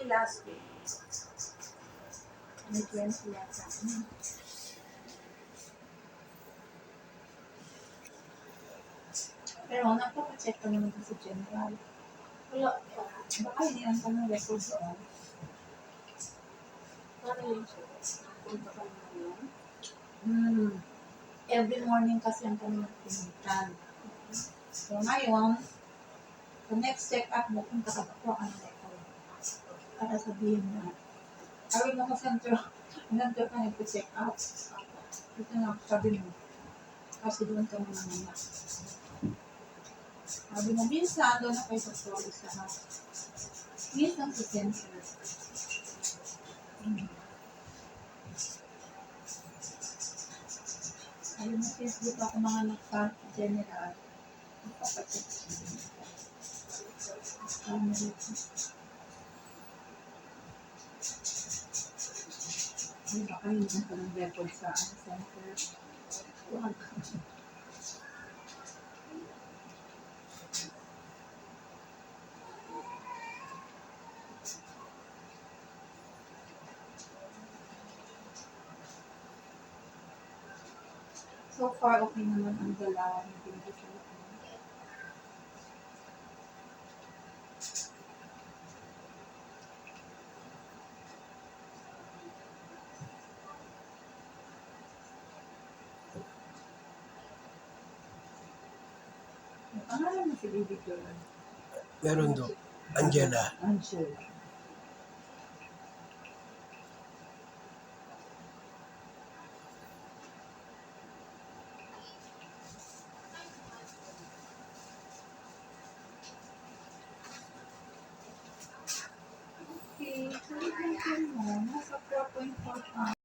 last week. May 20 yata. Pero nagpapacheck ka naman sa general. Wala pa. Baka iniwan ka ng record doon. Paano yun siya? Punta ka naman yun? Every morning kasi ang kami nagpinitan. So ngayon, the next check-up mo, punta ka pa po ang record. Para sabihin na, awin mo kasi nandun ka nagpa-check up. Ito na, sabi mo. Kasi doon ka muna naman. Sabi mo, minsan doon na kayo sa story sa house. Minsan sa center. Sabi mo, since dito ako mga nagpa-general, nagpapacheck. Sabi mo dito. Ay, baka hindi ka ng record sa center. Huwag. So far, okay naman ang dalawa ng pinag-isa. Ang pangalan mo si Baby Girl? Meron do. Angela. Angela. Okay,